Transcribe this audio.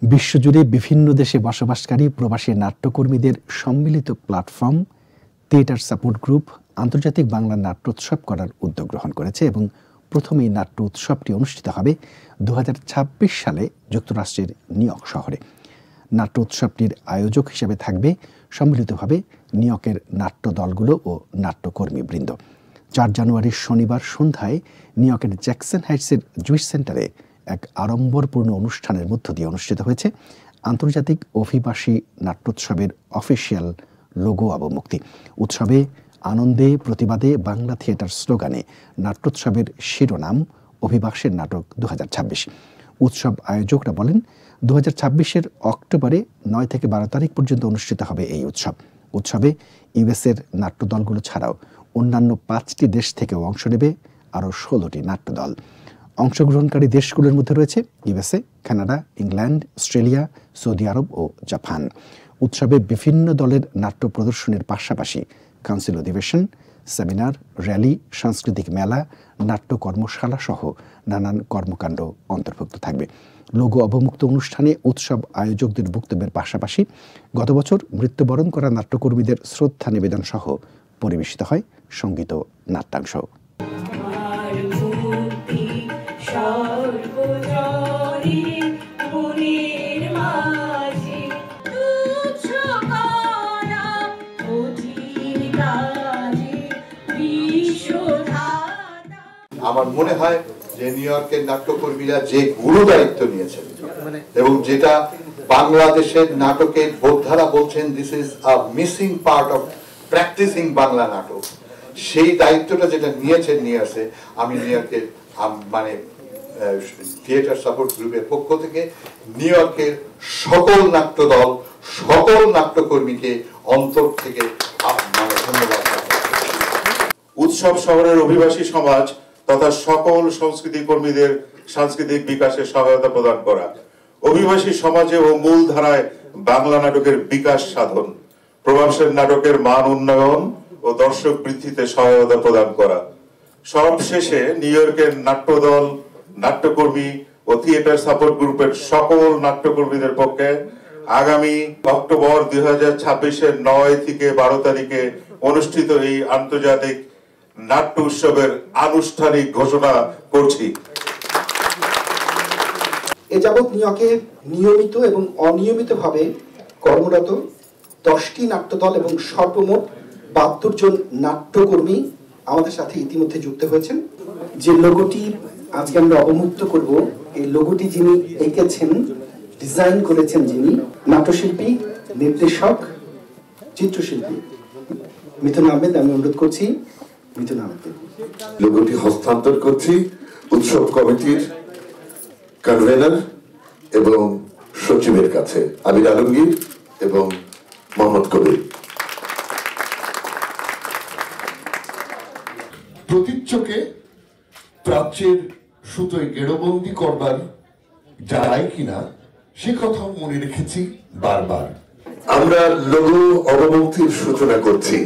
বিশ্বজুড়ে বিভিন্ন দেশে বসবাসকারী প্রবাসী নাট্যকর্মীদের সম্মিলিত প্ল্যাটফর্ম থিয়েটার সাপোর্ট গ্রুপ আন্তর্জাতিক বাংলা নাট্যোৎসব করার উদ্যোগ গ্রহণ করেছে এবং প্রথম এই নাট্য উৎসবটি অনুষ্ঠিত হবে 2026 সালে যুক্তরাষ্ট্রের নিউ ইয়র্ক শহরে। নাট্য উৎসবটির আয়োজক হিসেবে থাকবে সম্মিলিতভাবে নিউ ইয়র্কের নাট্য দলগুলো ও নাট্যকর্মীবৃন্দ। 4 জানুয়ারি শনিবার সন্ধ্যায় নিউ ইয়র্কের জ্যাকসন হাইটসের জুইস সেন্টারে এক আড়ম্বরপূর্ণ অনুষ্ঠানের মধ্য দিয়ে অনুষ্ঠিত হয়েছে আন্তর্জাতিক অভিবাসী নাট্যোৎসবের অফিসিয়াল লোগো অবমুক্তি। উৎসবে আনন্দে প্রতিবাদে বাংলা থিয়েটার স্লোগানে নাট্যোৎসবের শিরোনাম অভিবাসের নাটক 2026। উৎসব আয়োজকরা বলেন 2026-এর অক্টোবরে 9 থেকে 12 তারিখ পর্যন্ত অনুষ্ঠিত হবে এই উৎসব। উৎসবে ইউএসের নাট্যদলগুলো ছাড়াও অন্যান্য 5টি দেশ থেকেও অংশ নেবে আরও 16টি নাট্যদল। অংশগ্রহণকারী দেশগুলোর মধ্যে রয়েছে ইউএসএ, কানাডা, ইংল্যান্ড, অস্ট্রেলিয়া, সৌদি আরব ও জাপান। উৎসবে বিভিন্ন দলের নাট্য প্রদর্শনের পাশাপাশি কাউন্সিল অধিবেশন, সেমিনার, র্যালি, সাংস্কৃতিক মেলা, নাট্য কর্মশালা সহ নানান কর্মকাণ্ড অন্তর্ভুক্ত থাকবে। লোগো অবমুক্ত অনুষ্ঠানে উৎসব আয়োজকদের বক্তব্যের পাশাপাশি গত বছর মৃত্যুবরণ করা নাট্যকর্মীদের শ্রদ্ধা নিবেদন সহ পরিবেশিত হয় সঙ্গীত ও নাট্যাংশ। আমার মনে হয় যে নিউ ইয়র্কের নাট্যকর্মীরা যে গুরু দায়িত্ব নিয়েছেন এবং যেটা বাংলাদেশের নাটকের বোদ্ধারা বলছেন this is a missing part of practising Bangla নাটক, সেই দায়িত্বটা যেটা নিয়েছেন নিয়ে আসে, আমি নিউ ইয়র্কের মানে থিয়েটার সাপোর্ট গ্রুপের পক্ষ থেকে নিউ ইয়র্কের সকল নাট্যদল, সকল নাট্যকর্মীকে অন্তর থেকে ধন্যবাদ। উৎসব শহরের অভিবাসী সমাজ তথা সকল সংস্কৃতি কর্মীদের সাংস্কৃতিক বিকাশে সহায়তা প্রদান করা, অভিবাসী সমাজে ও মূল ধারায় বাংলা নাটকের বিকাশ সাধন, প্রবাসের নাটকের মান উন্নয়ন ও দর্শক বৃদ্ধিতে সহায়তা প্রদান করা। সবশেষে নিউ ইয়র্কের নাট্যদল, নাট্যকর্মী ও থিয়েটার সাপোর্ট গ্রুপের সকল নাট্যকর্মীদের পক্ষে আগামী অক্টোবর 2026-এর 9 থেকে 12 তারিখে অনুষ্ঠিত এই আন্তর্জাতিক নাট্য উৎসবের আনুষ্ঠানিক ঘোষণা করছি। এ যাবৎ নিউ ইয়র্কে নিয়মিত এবং অনিয়মিতভাবে কর্মরত 10টি নাট্যদল এবং সর্বমোট 72 জন নাট্যকর্মী আমাদের সাথে ইতিমধ্যে যুক্ত হয়েছেন। যে লোগোটি আজকে আমরা অবমুক্ত করব, এই লোগোটি যিনি এঁকেছেন, ডিজাইন করেছেন যিনি নাট্যশিল্পী, নির্দেশক, চিত্রশিল্পী মিথুন আহমেদ। আমি অনুরোধ করছি মিথুন আহমেদ। লোগোটি হস্তান্তর করছি উৎসব কমিটির কনভেনর এবং সচিবের কাছে, আবির আলমগীর এবং মোহাম্মদ কবির। প্রতীচ্যকে প্রাচ্যের সুতোয় গেড়বন্দি করবার যায় কিনা সে কথাও মনে রেখেছি বারবার। আমরা লোগো অবমুক্তির সূচনা করছি।